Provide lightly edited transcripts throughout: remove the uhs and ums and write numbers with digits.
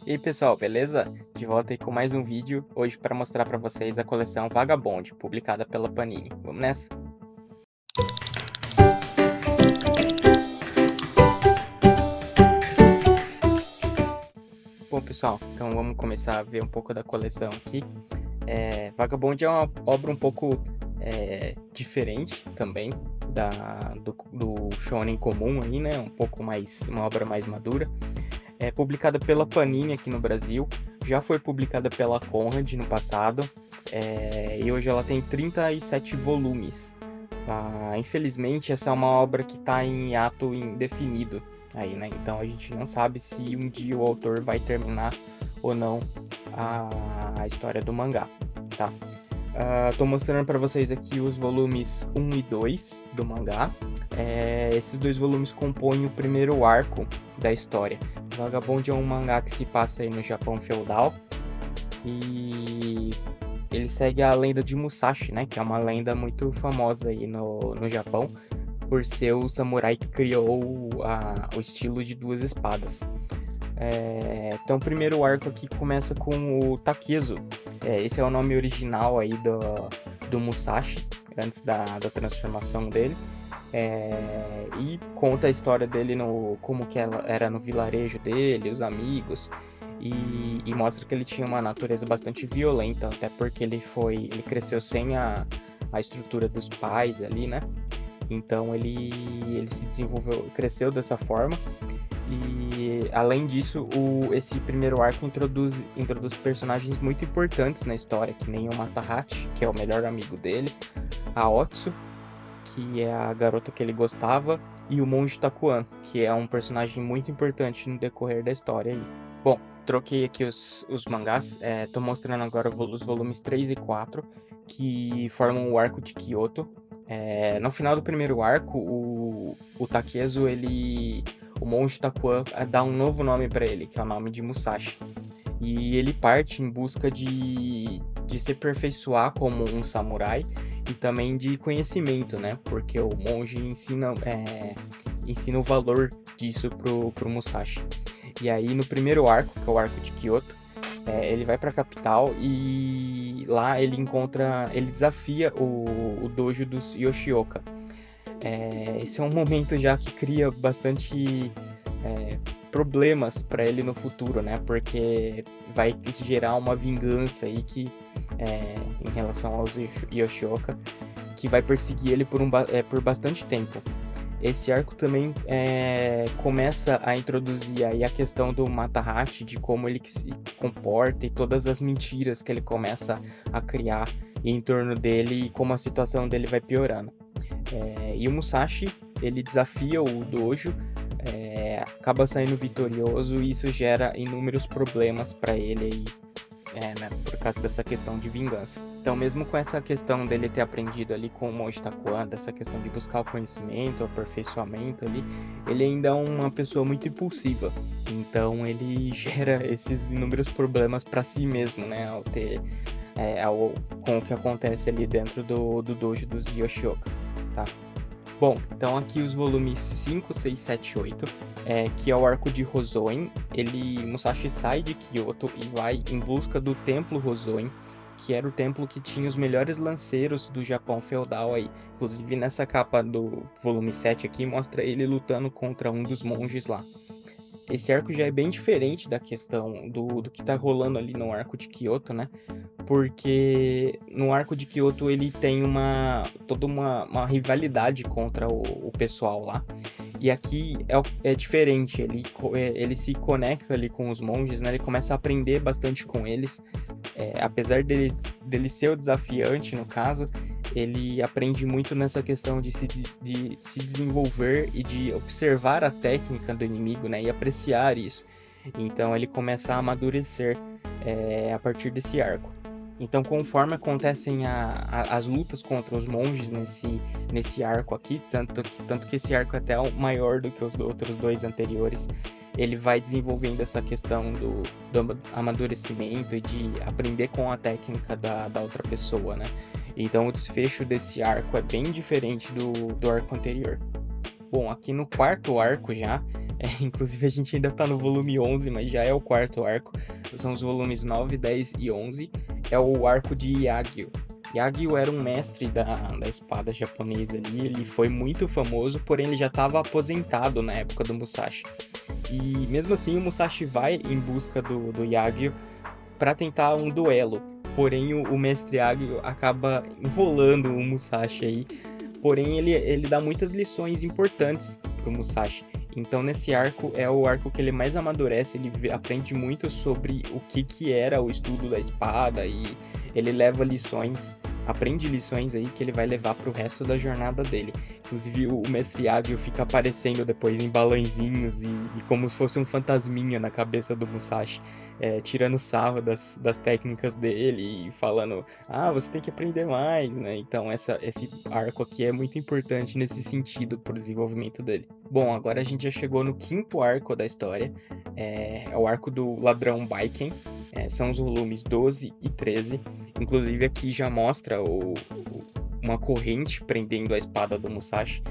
E aí pessoal, beleza? De volta aí com mais um vídeo, hoje para mostrar para vocês a coleção Vagabond, publicada pela Panini. Vamos nessa? Bom pessoal, então vamos começar a ver um pouco da coleção aqui. Vagabond é uma obra um pouco diferente também do Shonen comum aí, né? Um pouco mais, uma obra mais madura. É publicada pela Panini aqui no Brasil, já foi publicada pela Conrad no passado, e hoje ela tem 37 volumes. Infelizmente, essa é uma obra que está em ato indefinido aí, né? Então a gente não sabe se um dia o autor vai terminar ou não a história do mangá, tá? Tô mostrando para vocês aqui os volumes 1 e 2 do mangá. Esses dois volumes compõem o primeiro arco da história. Vagabond é um mangá que se passa aí no Japão feudal e ele segue a lenda de Musashi, né? Que é uma lenda muito famosa aí no Japão por ser o samurai que criou o estilo de duas espadas. Então o primeiro arco aqui começa com o Takezo. Esse é o nome original aí do Musashi, antes da transformação dele. E conta a história dele como que ela era no vilarejo dele, os amigos, e mostra que ele tinha uma natureza bastante violenta, até porque ele cresceu sem a estrutura dos pais ali, né? Então ele se desenvolveu, cresceu dessa forma. E além disso, esse primeiro arco introduz personagens muito importantes na história, que nem o Matahachi, que é o melhor amigo dele, a Otsu, que é a garota que ele gostava, e o Monge Takuan, que é um personagem muito importante no decorrer da história aí. Bom, troquei aqui os mangás, tô mostrando agora os volumes 3 e 4, que formam o arco de Kyoto. No final do primeiro arco, o Takezu, o Monge Takuan dá um novo nome para ele, que é o nome de Musashi. E ele parte em busca de se aperfeiçoar como um samurai e também de conhecimento, né? Porque o monge ensina o valor disso pro Musashi. E aí no primeiro arco, que é o arco de Kyoto, ele vai para a capital e lá ele desafia o dojo dos Yoshioka. Esse é um momento já que cria bastante problemas para ele no futuro, né? Porque vai gerar uma vingança aí em relação aos Yoshioka, que vai perseguir ele por bastante tempo. Esse arco também começa a introduzir aí a questão do Matahachi, de como ele se comporta e todas as mentiras que ele começa a criar em torno dele e como a situação dele vai piorando. E o Musashi, ele desafia o dojo, acaba saindo vitorioso e isso gera inúmeros problemas para ele aí, né, por causa dessa questão de vingança. Então, mesmo com essa questão dele ter aprendido ali com o Monge Takuan, dessa questão de buscar o conhecimento, o aperfeiçoamento ali, ele ainda é uma pessoa muito impulsiva. Então, ele gera esses inúmeros problemas para si mesmo, né, com o que acontece ali dentro do dojo dos Yoshioka, tá? Bom, então aqui os volumes 5, 6, 7 e 8, que é o arco de Hosoen. Musashi sai de Kyoto e vai em busca do templo Hosoen, que era o templo que tinha os melhores lanceiros do Japão feudal aí. Inclusive nessa capa do volume 7 aqui, mostra ele lutando contra um dos monges lá. Esse arco já é bem diferente da questão do que tá rolando ali no arco de Kyoto, né? Porque no arco de Kyoto ele tem toda uma rivalidade contra o pessoal lá. E aqui é diferente, ele se conecta ali com os monges, né? Ele começa a aprender bastante com eles. Apesar dele ser o desafiante, no caso, ele aprende muito nessa questão de se desenvolver e de observar a técnica do inimigo, né? E apreciar isso. Então ele começa a amadurecer a partir desse arco. Então, conforme acontecem as lutas contra os monges nesse arco aqui, tanto que esse arco é até maior do que os outros dois anteriores, ele vai desenvolvendo essa questão do amadurecimento e de aprender com a técnica da outra pessoa, né? Então, o desfecho desse arco é bem diferente do arco anterior. Bom, aqui no quarto arco já, Inclusive a gente ainda tá no volume 11, mas já é o quarto arco. São os volumes 9, 10 e 11. É o arco de Yagyu. Yagyu era um mestre da espada japonesa ali. Ele foi muito famoso, porém ele já estava aposentado na época do Musashi. E mesmo assim o Musashi vai em busca do Yagyu para tentar um duelo. Porém o mestre Yagyu acaba enrolando o Musashi aí. Porém ele dá muitas lições importantes pro Musashi. Então nesse arco é o arco que ele mais amadurece, ele aprende muito sobre o que era o estudo da espada e ele leva lições, aprende lições aí que ele vai levar pro resto da jornada dele. Inclusive o mestre Yagyu fica aparecendo depois em balãozinhos e como se fosse um fantasminha na cabeça do Musashi, tirando sarro das técnicas dele e falando, você tem que aprender mais, né? Então esse arco aqui é muito importante nesse sentido pro desenvolvimento dele. Bom, agora a gente já chegou no quinto arco da história, é o arco do Ladrão Baiken, são os volumes 12 e 13, inclusive aqui já mostra uma corrente prendendo a espada do Musashi.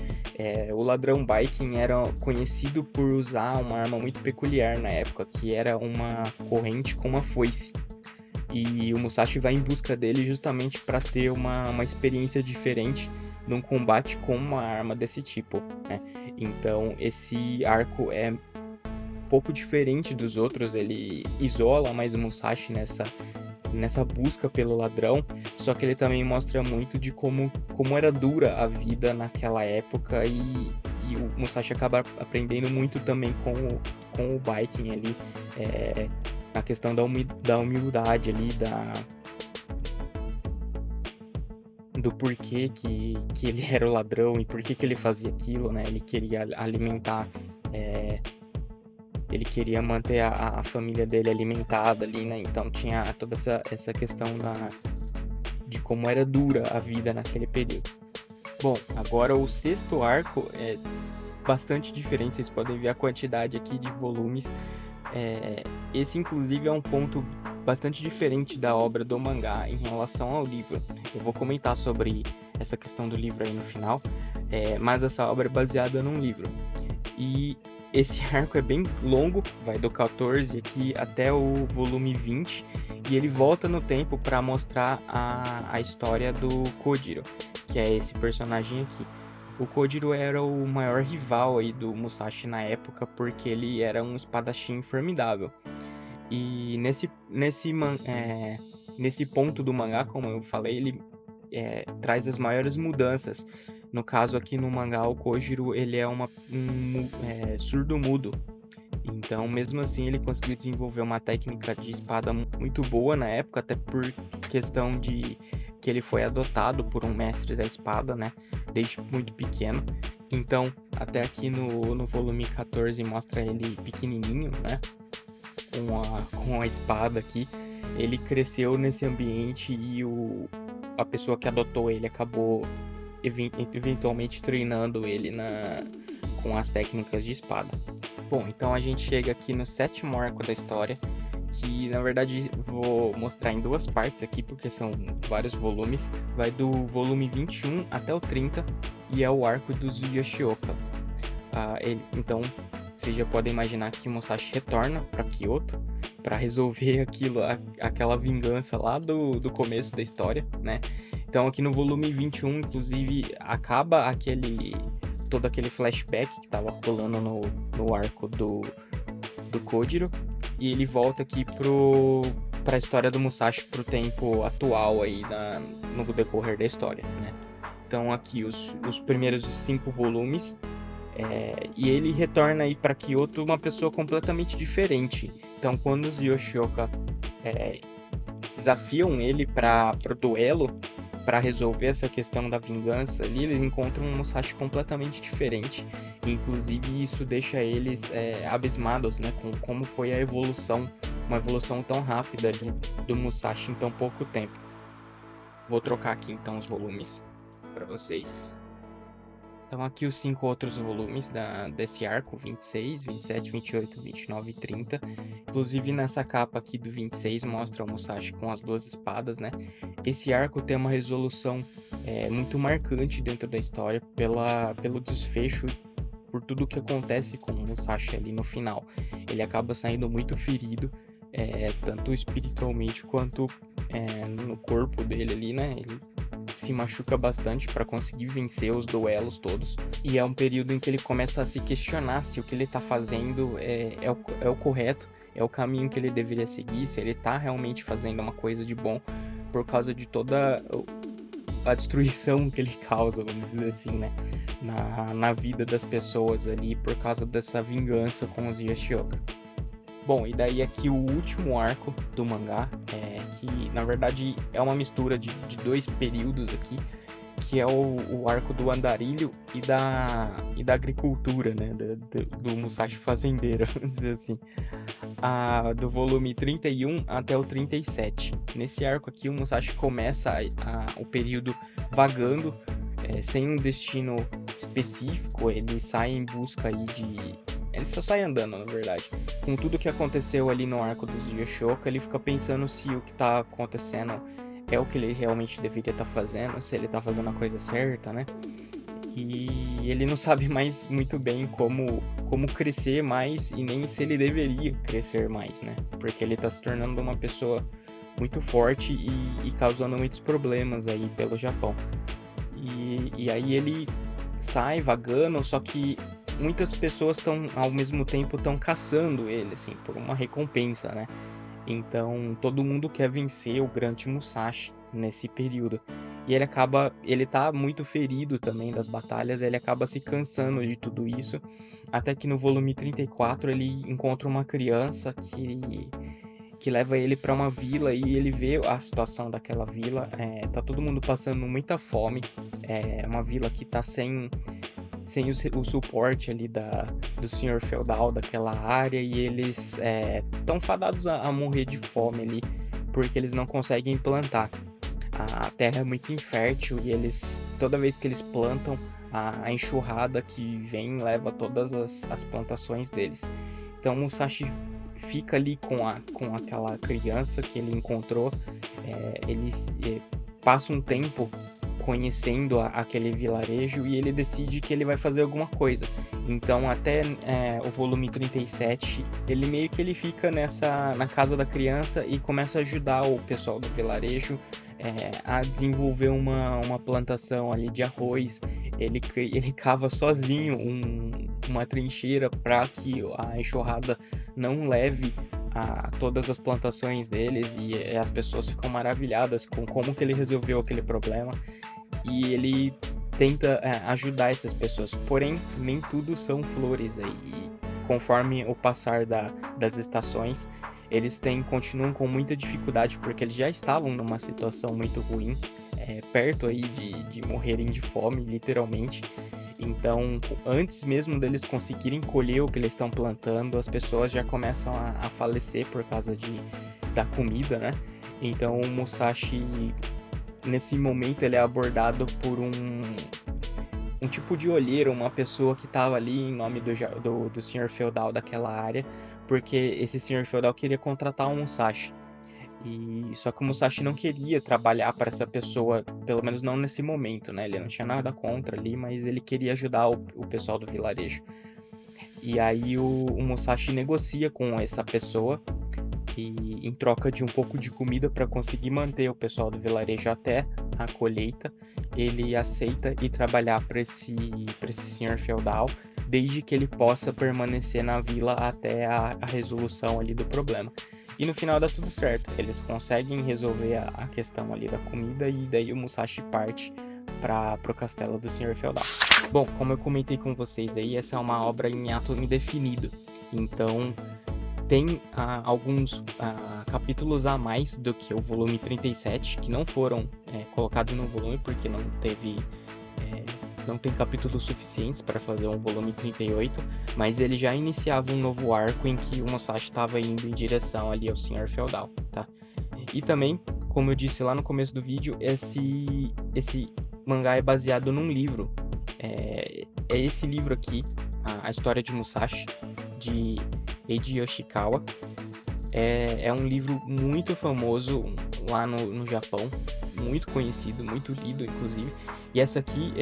O Ladrão Baiken era conhecido por usar uma arma muito peculiar na época, que era uma corrente com uma foice. E o Musashi vai em busca dele justamente para ter uma experiência diferente num combate com uma arma desse tipo, né? Então esse arco é um pouco diferente dos outros, ele isola mais o Musashi nessa busca pelo ladrão, só que ele também mostra muito de como era dura a vida naquela época e o Musashi acaba aprendendo muito também com o Baiken ali, na questão da humildade ali, do porquê que ele era o ladrão e porquê que ele fazia aquilo, né? Ele queria alimentar, ele queria manter a família dele alimentada ali, né? Então tinha toda essa questão de como era dura a vida naquele período. Bom, agora o sexto arco é bastante diferente, vocês podem ver a quantidade aqui de volumes. Esse inclusive é um ponto bastante diferente da obra do mangá em relação ao livro. Eu vou comentar sobre essa questão do livro aí no final, mas essa obra é baseada num livro. E esse arco é bem longo, vai do 14 aqui até o volume 20, e ele volta no tempo para mostrar a história do Kojiro, que é esse personagem aqui. O Kojiro era o maior rival aí do Musashi na época, porque ele era um espadachim formidável. E nesse ponto do mangá, como eu falei, ele traz as maiores mudanças. No caso aqui no mangá, o Kojiro ele é um surdo-mudo. Então, mesmo assim, ele conseguiu desenvolver uma técnica de espada muito boa na época, até por questão de que ele foi adotado por um mestre da espada, né? Desde muito pequeno. Então, até aqui no volume 14 mostra ele pequenininho, né? Com a espada aqui. Ele cresceu nesse ambiente e a pessoa que adotou ele acabou eventualmente treinando ele com as técnicas de espada. Bom, então a gente chega aqui no sétimo arco da história, que na verdade vou mostrar em duas partes aqui, porque são vários volumes. Vai do volume 21 até o 30, e é o arco dos Yoshioka. Então, vocês já podem imaginar que o Musashi retorna para Kyoto para resolver aquela vingança lá do começo da história, né? Então aqui no volume 21, inclusive, acaba todo aquele flashback que estava rolando no arco do Kojiro, e ele volta aqui para a história do Musashi pro tempo atual aí no decorrer da história, né? Então aqui os primeiros 5 volumes, e ele retorna aí para Kyoto uma pessoa completamente diferente. Então quando os Yoshioka desafiam ele para o duelo, para resolver essa questão da vingança ali, eles encontram um Musashi completamente diferente. Inclusive isso deixa eles abismados, né, com como foi uma evolução tão rápida ali do Musashi em tão pouco tempo. Vou trocar aqui então os volumes para vocês. Então aqui os 5 outros volumes desse arco, 26, 27, 28, 29 e 30. Inclusive nessa capa aqui do 26 mostra o Musashi com as 2 espadas, né? Esse arco tem uma resolução muito marcante dentro da história pelo desfecho por tudo que acontece com o Musashi ali no final. Ele acaba saindo muito ferido, tanto espiritualmente quanto no corpo dele ali, né? Ele se machuca bastante para conseguir vencer os duelos todos. E é um período em que ele começa a se questionar se o que ele tá fazendo é o correto, é o caminho que ele deveria seguir, se ele tá realmente fazendo uma coisa de bom, por causa de toda a destruição que ele causa, vamos dizer assim, né? Na vida das pessoas ali, por causa dessa vingança com os Yashioka. Bom, e daí aqui o último arco do mangá, que na verdade é uma mistura de dois períodos aqui, que é o arco do andarilho e da agricultura, né, do Musashi fazendeiro, vamos dizer assim, do volume 31 até o 37. Nesse arco aqui o Musashi começa o período vagando, sem um destino específico, ele sai em busca aí ele só sai andando, na verdade. Com tudo que aconteceu ali no arco dos Yashoka, ele fica pensando se o que tá acontecendo é o que ele realmente deveria estar fazendo, se ele tá fazendo a coisa certa, né? E ele não sabe mais muito bem como crescer mais e nem se ele deveria crescer mais, né? Porque ele tá se tornando uma pessoa muito forte e causando muitos problemas aí pelo Japão. E aí ele sai vagando, só que muitas pessoas ao mesmo tempo estão caçando ele, assim, por uma recompensa, né? Então todo mundo quer vencer o grande Musashi nesse período. E ele tá muito ferido também das batalhas, ele acaba se cansando de tudo isso, até que no volume 34 ele encontra uma criança que leva ele para uma vila e ele vê a situação daquela vila. Tá todo mundo passando muita fome, é uma vila que tá sem o suporte ali do senhor feudal daquela área, e eles estão fadados a morrer de fome ali, porque eles não conseguem plantar. A terra é muito infértil e toda vez que eles plantam, a enxurrada que vem leva todas as plantações deles. Então Musashi fica ali com aquela criança que ele encontrou, eles passam um tempo conhecendo aquele vilarejo e ele decide que ele vai fazer alguma coisa. Então até o volume 37 ele meio que ele fica na casa da criança e começa a ajudar o pessoal do vilarejo a desenvolver uma plantação ali de arroz. Ele cava sozinho uma trincheira para que a enxurrada não leve a todas as plantações deles, e as pessoas ficam maravilhadas com como que ele resolveu aquele problema, e ele tenta ajudar essas pessoas, porém nem tudo são flores aí, e conforme o passar das estações eles continuam com muita dificuldade, porque eles já estavam numa situação muito ruim, perto aí de morrerem de fome, literalmente. Então, antes mesmo deles conseguirem colher o que eles estão plantando, as pessoas já começam a falecer por causa da comida, né? Então, o Musashi, nesse momento, ele é abordado por um tipo de olheiro, uma pessoa que estava ali em nome do senhor feudal daquela área, porque esse senhor feudal queria contratar um Musashi. Só que o Musashi não queria trabalhar para essa pessoa, pelo menos não nesse momento, né? Ele não tinha nada contra ali, mas ele queria ajudar o pessoal do vilarejo. E aí o Musashi negocia com essa pessoa, e em troca de um pouco de comida para conseguir manter o pessoal do vilarejo até a colheita, ele aceita ir trabalhar para esse senhor feudal, desde que ele possa permanecer na vila até a resolução ali do problema. E no final dá tudo certo, eles conseguem resolver a questão ali da comida, e daí o Musashi parte para o castelo do senhor feudal. Bom, como eu comentei com vocês aí, essa é uma obra em ato indefinido, então tem alguns capítulos a mais do que o volume 37, que não foram colocados no volume porque não tem capítulos suficientes para fazer um volume 38, mas ele já iniciava um novo arco em que o Musashi estava indo em direção ali ao senhor feudal, tá? E também, como eu disse lá no começo do vídeo, esse mangá é baseado num livro. É esse livro aqui, A História de Musashi, de Eiji Yoshikawa. É um livro muito famoso lá no Japão, muito conhecido, muito lido inclusive, E essa aqui,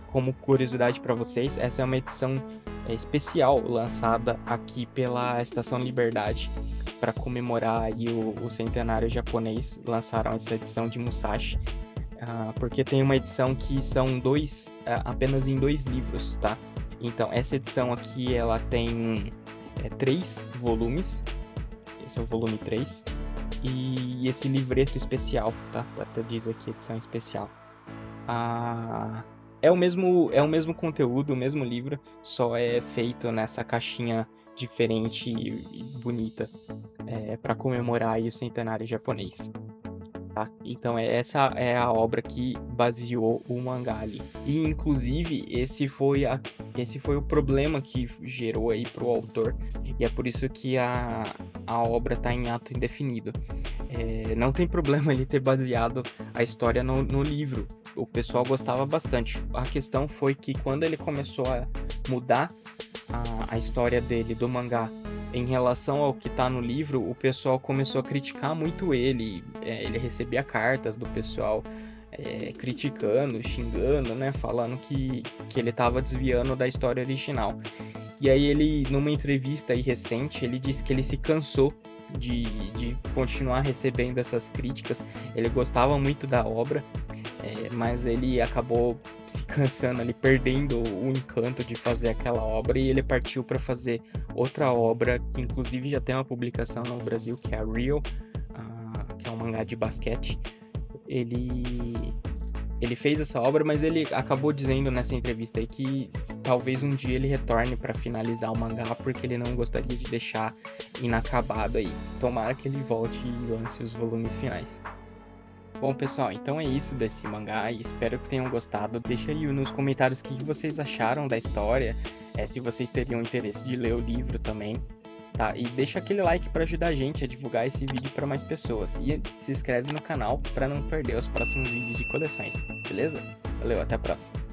como curiosidade para vocês, essa é uma edição especial lançada aqui pela Estação Liberdade para comemorar aí o centenário japonês. Lançaram essa edição de Musashi, porque tem uma edição que são apenas em 2 livros, tá? Então essa edição aqui ela tem 3 volumes. Esse é o volume 3. E esse livreto especial, tá? Até diz aqui edição especial. É o mesmo conteúdo, o mesmo livro, só é feito nessa caixinha diferente e bonita, para comemorar aí o centenário japonês. Tá? Então essa é a obra que baseou o mangá ali. E inclusive esse foi o problema que gerou aí pro autor, e é por isso que a obra está em ato indefinido. Não tem problema ele ter baseado a história no livro. O pessoal gostava bastante. A questão foi que quando ele começou a mudar a história dele do mangá em relação ao que está no livro, o pessoal começou a criticar muito ele. Ele recebia cartas do pessoal criticando, xingando, né, falando que ele estava desviando da história original. E aí ele, numa entrevista aí recente, ele disse que ele se cansou de continuar recebendo essas críticas. Ele gostava muito da obra, mas ele acabou se cansando ali, perdendo o encanto de fazer aquela obra, e ele partiu para fazer outra obra, que inclusive já tem uma publicação no Brasil, que é a Real, que é um mangá de basquete. Ele fez essa obra, mas ele acabou dizendo nessa entrevista aí que talvez um dia ele retorne para finalizar o mangá, porque ele não gostaria de deixar inacabado aí. Tomara que ele volte e lance os volumes finais. Bom, pessoal, então é isso desse mangá, e espero que tenham gostado. Deixa aí nos comentários o que vocês acharam da história, se vocês teriam interesse de ler o livro também, tá? E deixa aquele like para ajudar a gente a divulgar esse vídeo para mais pessoas. E se inscreve no canal para não perder os próximos vídeos de coleções, beleza? Valeu, até a próxima!